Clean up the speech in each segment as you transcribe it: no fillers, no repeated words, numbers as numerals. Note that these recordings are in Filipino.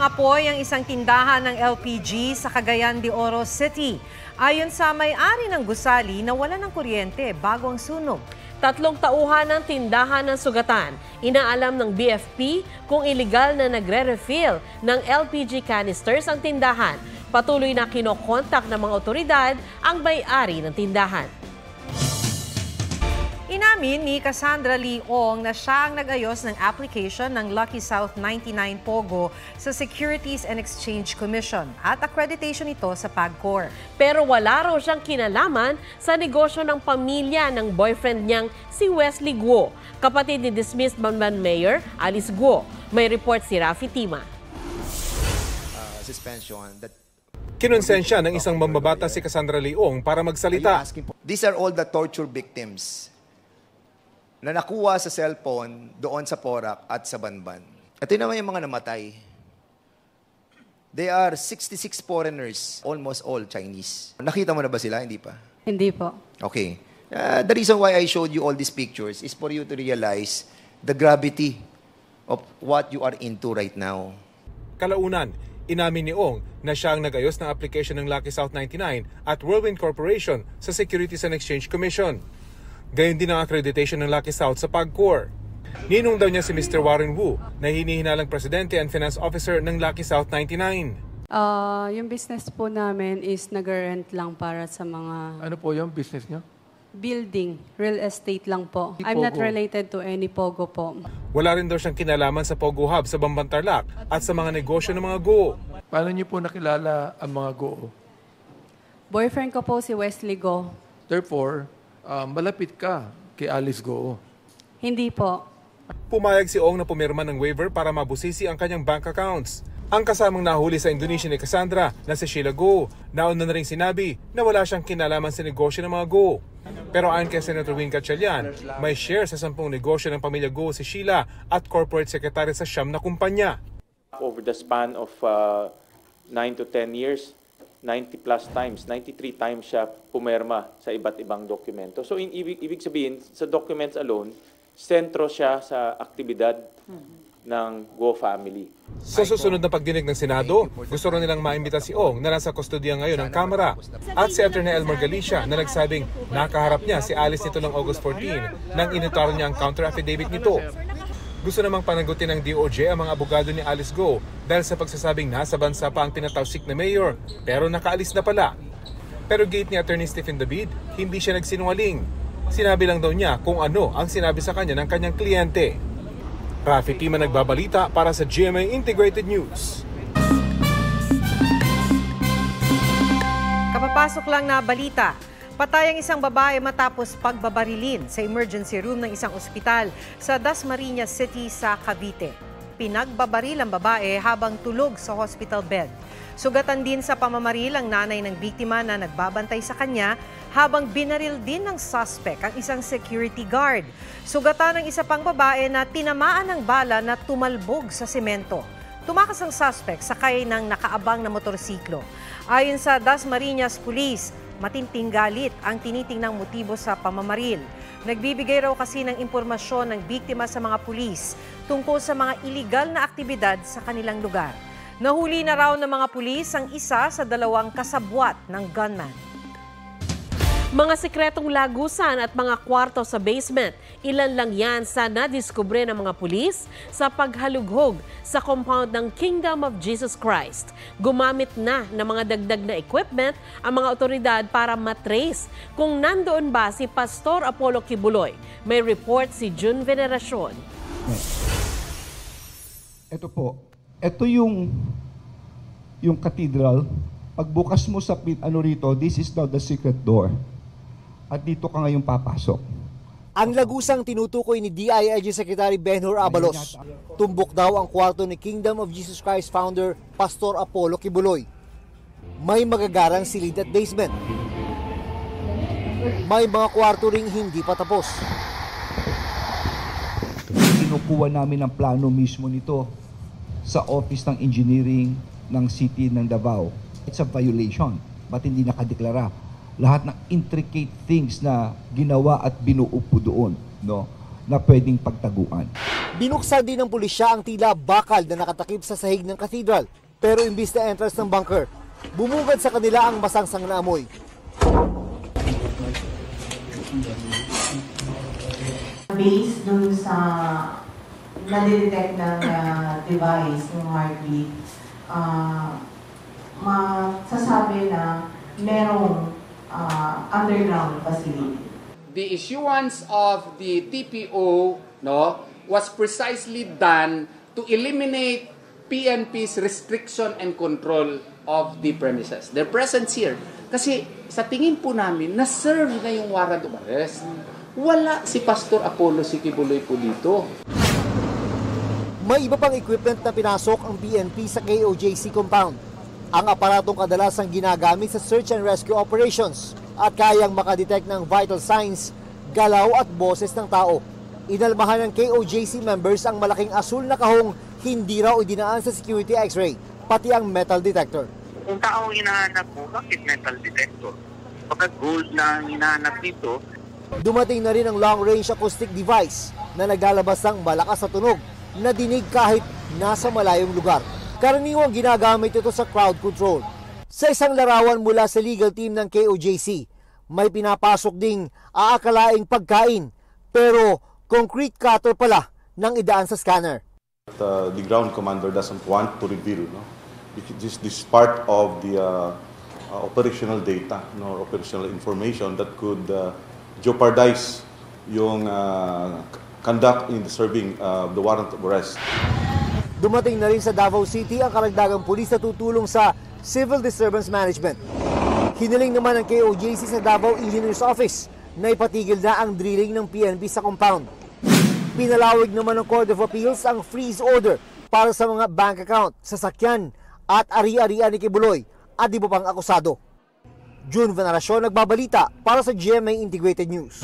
ng apoy ang isang tindahan ng LPG sa Cagayan de Oro City. Ayon sa may-ari ng gusali, nawala ng kuryente bago ang sunog. 3 tauhan ng tindahan ng sugatan. Inaalam ng BFP kung iligal na nagre-refill ng LPG canisters ang tindahan. Patuloy na kinokontak ng mga otoridad ang may-ari ng tindahan. Inamin ni Cassandra Leong na siya ang nag-ayos ng application ng Lucky South 99 Pogo sa Securities and Exchange Commission at accreditation ito sa PAGCOR. Pero wala raw siyang kinalaman sa negosyo ng pamilya ng boyfriend niyang si Wesley Guo, kapatid ni dismissed Banban Mayor Alice Guo. May report si Rafi Tima. Kinonsensya ng isang mambabata si Cassandra Leong para magsalita. These are all the torture victims na nakuha sa cellphone doon sa Porac at sa Banban. Ito naman yung mga namatay. They are 66 foreigners, almost all Chinese. Nakita mo na ba sila? Hindi pa? Hindi po. Okay. The reason why I showed you all these pictures is for you to realize the gravity of what you are into right now. Kalaunan, inamin ni Ong na siya ang nag-ayos ng application ng Lucky South 99 at Whirlwind Corporation sa Securities and Exchange Commission. Gayon din ang accreditation ng Lucky South sa PAGCOR. Ninong daw niya si Mr. Warren Wu na hinihinalang Presidente and Finance Officer ng Lucky South 99. Yung business po namin is nag-rent lang para sa mga Ano po yung business niyo? building, real estate lang po. I'm not related to any Pogo po. Wala rin daw siyang kinalaman sa Pogo Hub sa Bamban Tarlac at sa mga negosyo ng mga Go. Paano niyo po nakilala ang mga Go? Boyfriend ko po si Wesley Go. Therefore, malapit ka kay Alice Go. Hindi po. Pumayag si Ong na pumirma ng waiver para mabusisi ang kanyang bank accounts. Ang kasamang nahuli sa Indonesia ni Cassandra na si Sheila Go, nauna na rin sinabi na wala siyang kinalaman sa negosyo ng mga Go. Pero ayon kay Senator Win Gatchalian, may share sa 10 negosyo ng pamilya Go si Sheila at corporate secretary sa siyam na kumpanya. Over the span of 9 to 10 years, 90 plus times, 93 times siya pumirma sa iba't ibang dokumento. So ibig sabihin, sa documents alone, sentro siya sa aktibidad ng Go family. Sa susunod na pagdinig ng Senado, gusto rin nilang maimbita si Ong na nasa kustodiya ngayon ng Kamara at si Atty. Elmer Galicia na nagsabing nakaharap niya si Alice nito ng August 14 nang initaro niya ang counter affidavit nito. Gusto namang panagutin ng DOJ ang mga abogado ni Alice Go dahil sa pagsasabing nasa bansa pa ang tinatawsik na mayor pero nakaalis na pala. Pero gate ni Atty. Stephen David, hindi siya nagsinungaling. Sinabi lang daw niya kung ano ang sinabi sa kanya ng kanyang kliyente. Rafi Tima nagbabalita para sa GMA Integrated News. Kapapasok lang na balita. Patay ang isang babae matapos pagbabarilin sa emergency room ng isang ospital sa Dasmariñas City sa Cavite. Pinagbabaril ang babae habang tulog sa hospital bed. Sugatan din sa pamamaril ang nanay ng biktima na nagbabantay sa kanya habang binaril din ng suspect ang isang security guard. Sugatan ng isa pang babae na tinamaan ng bala na tumalbog sa semento. Tumakas ang suspect sakay ng nakaabang na motorsiklo. Ayon sa Dasmariñas Police, matinding galit ang tinitingnang motibo sa pamamaril. Nagbibigay raw kasi ng impormasyon ng biktima sa mga pulis tungkol sa mga iligal na aktibidad sa kanilang lugar. Nahuli na raw ng mga pulis ang isa sa 2 kasabwat ng gunman. Mga sikretong lagusan at mga kwarto sa basement, ilan lang yan sa nadiskubre ng mga pulis sa paghalughog sa compound ng Kingdom of Jesus Christ. Gumamit na ng mga dagdag na equipment ang mga otoridad para matrace kung nandoon ba si Pastor Apollo Kibuloy. May report si June Veneracion. Ito po, ito yung cathedral. Pagbukas mo sa rito, this is now the secret door. At dito ka ngayon papasok. Ang lagusang tinutukoy ni DILG Secretary Benhur Abalos. Tumbok daw ang kwarto ni Kingdom of Jesus Christ founder Pastor Apollo Kibuloy. May magagarang silid at basement. May mga kwarto ring hindi pa tapos. Kinukuha namin ang plano mismo nito sa Office ng Engineering ng City ng Davao. It's a violation, ba't hindi nakadeklara? Lahat ng intricate things na ginawa at binuupo doon, no, na pwedeng pagtaguan. Binuksan din ng pulisya ang tila bakal na nakatakip sa sahig ng cathedral. Pero imbis na entrance ng bunker, bumungad sa kanila ang masangsang na amoy. Based dun sa nadidetect ng device, ng heartbeat, masasabi na merong underground facility. The issuance of the TPO was precisely done to eliminate PNP's restriction and control of the premises. Their presence here. Kasi sa tingin po namin, na-serve na yung warrant of arrest. Wala si Pastor Apollo Kibuloy po dito. May iba pang equipment na pinasok ang PNP sa KOJC compound. Ang aparatong kadalasang ginagamit sa search and rescue operations at kayang makadetect ng vital signs, galaw at boses ng tao. Inalmahan ng KOJC members ang malaking asul na kahong hindi raw idinaan sa security x-ray, pati ang metal detector. Kung tao ang hinahanap mo, bakit metal detector? Pagka gold na ang hinahanap dito. Dumating na rin ang long-range acoustic device na naglalabas ng malakas na tunog na dinig kahit nasa malayong lugar. Karaniwang ginagamit ito sa crowd control. Sa isang larawan mula sa legal team ng KOJC, may pinapasok ding aakalaing pagkain pero concrete cutter pala nang idaan sa scanner. The ground commander doesn't want to reveal, this is part of the operational data, operational information that could jeopardize yung conduct in the serving the warrant of arrest. Dumating na rin sa Davao City ang karagdagang pulis na tutulong sa civil disturbance management. Hiniling naman ng KOJC sa Davao Engineers Office na ipatigil na ang drilling ng PNP sa compound. Pinalawig naman ng Court of Appeals ang freeze order para sa mga bank account, sasakyan at ari-arian ni Kibuloy at iba pang akusado. June Veneracion nagbabalita para sa GMA Integrated News.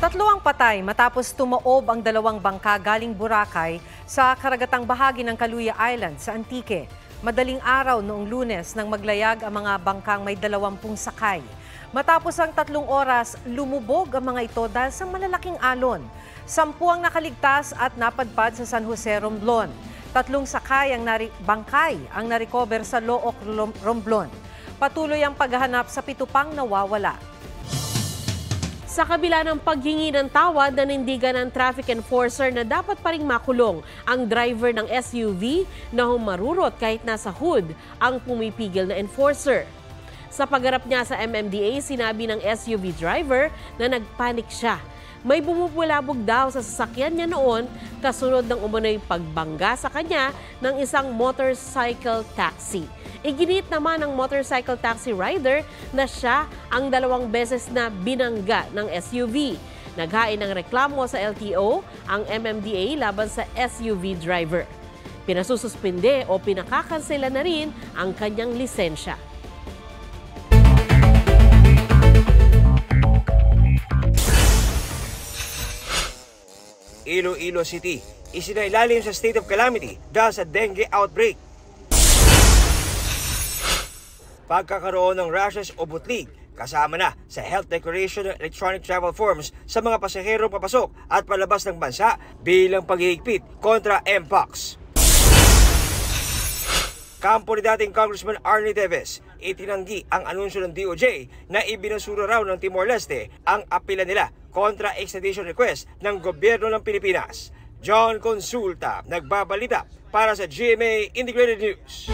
3 ang patay matapos tumaob ang 2 bangka galing Boracay sa karagatang bahagi ng Caluya Island sa Antique. Madaling araw noong Lunes nang maglayag ang mga bangkang may 20 sakay. Matapos ang 3 oras, lumubog ang mga ito dahil sa malalaking alon. 10 ang nakaligtas at napadpad sa San Jose, Romblon. 3 sakay bangkay ang narecover sa Looc, Romblon. Patuloy ang paghahanap sa 7 pang nawawala. Sa kabila ng paghingi ng tawad, nanindigan ng traffic enforcer na dapat pa ring makulong ang driver ng SUV na humarurot kahit nasa hood ang pumipigil na enforcer. Sa pagharap niya sa MMDA, sinabi ng SUV driver na nagpanik siya. May bumubulabog daw sa sasakyan niya noon kasunod ng umano'y pagbangga sa kanya ng isang motorcycle taxi. Iginit naman ng motorcycle taxi rider na siya ang 2 beses na binangga ng SUV. Naghain ng reklamo sa LTO ang MMDA laban sa SUV driver. Pinasususpinde o pinakakansela na rin ang kanyang lisensya. Iloilo City, isinailalim sa state of calamity dahil sa dengue outbreak. Pagkakaroon ng rashes o butlig, kasama na sa health declaration ng electronic travel forms sa mga pasaherong papasok at palabas ng bansa bilang paghihigpit kontra Mpox. Kampo ni dating Congressman Arnie Teves, itinanggi ang anunsyo ng DOJ na ibinasura raw ng Timor-Leste ang apela nila kontra extradition request ng gobyerno ng Pilipinas. John Consulta, nagbabalita para sa GMA Integrated News.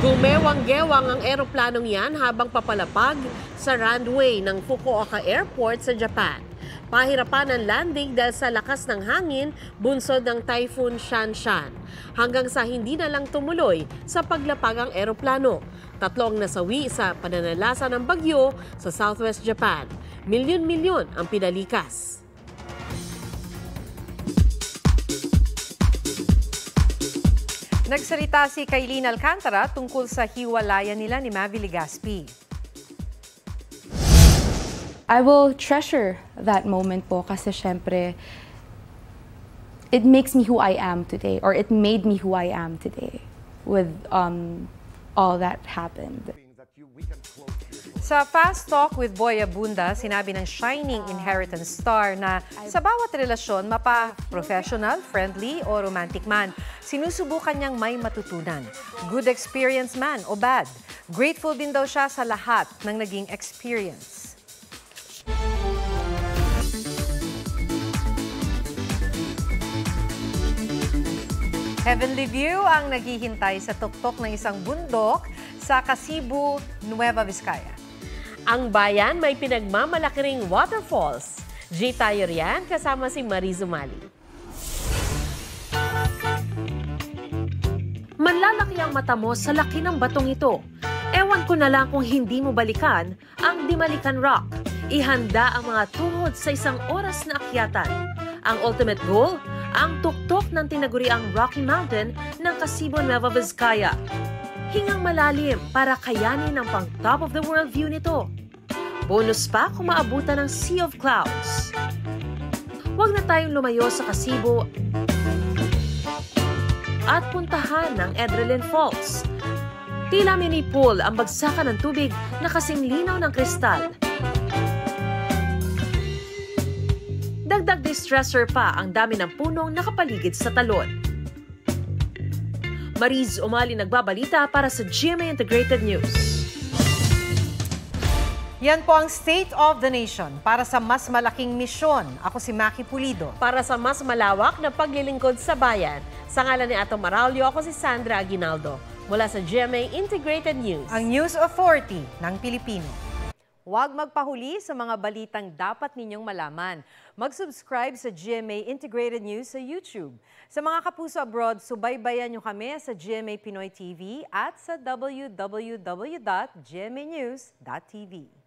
Gumewang-gewang ang eroplanong yan habang papalapag sa runway ng Fukuoka Airport sa Japan. Pahirapan ang landing dahil sa lakas ng hangin bunsod ng Typhoon Shanshan. Hanggang sa hindi na lang tumuloy sa paglapag ang eroplano. 3 ang nasawi sa pananalasa ng bagyo sa Southwest Japan. Milyon-milyon ang pinalikas. Nagsalita si Kailin Alcantara tungkol sa hiwalayan nila ni Mavi Legaspi. I will treasure that moment po kasi syempre it makes me who I am today, or it made me who I am today with all that happened. Sa Fast Talk with Boy Abunda, sinabi ng Shining Inheritance star na sa bawat relasyon, mapa-professional, friendly o romantic man, sinusubukan niyang may matutunan. Good experience man o bad. Grateful din daw siya sa lahat ng naging experience. Heavenly view ang naghihintay sa tuktok ng isang bundok sa Cebu, Nueva Vizcaya. Ang bayan may pinagmamalaki ring waterfalls. G tayo riyan kasama si Mariz Umali. Manlalaki ang mata mo sa laki ng batong ito. Ewan ko na lang kung hindi mo balikan ang Dimalikan Rock. Ihanda ang mga tuhod sa isang oras na akyatan. Ang ultimate goal, ang tuktok ng tinaguriang Rocky Mountain ng Cebu, Nueva Vizcaya. Hingang malalim para kayanin ang pang-top of the world view nito. Bonus pa kung maabutan ng Sea of Clouds. Huwag na tayong lumayo sa Cebu at puntahan ng Adrenaline Falls. Tila mini pool ang bagsakan ng tubig na kasing linaw ng kristal. Dagdag distressor pa ang dami ng punong nakapaligid sa talon. Mariz Umali nagbabalita para sa GMA Integrated News. Yan po ang State of the Nation. Para sa mas malaking misyon, ako si Maki Pulido. Para sa mas malawak na paglilingkod sa bayan, sa ngalan ni Ato Maraulio, ako si Sandra Aguinaldo. Mula sa GMA Integrated News. Ang News Authority ng Pilipino. Huwag magpahuli sa mga balitang dapat ninyong malaman. Mag-subscribe sa GMA Integrated News sa YouTube. Sa mga kapuso abroad, subaybayan nyo kami sa GMA Pinoy TV at sa www.gmanews.tv.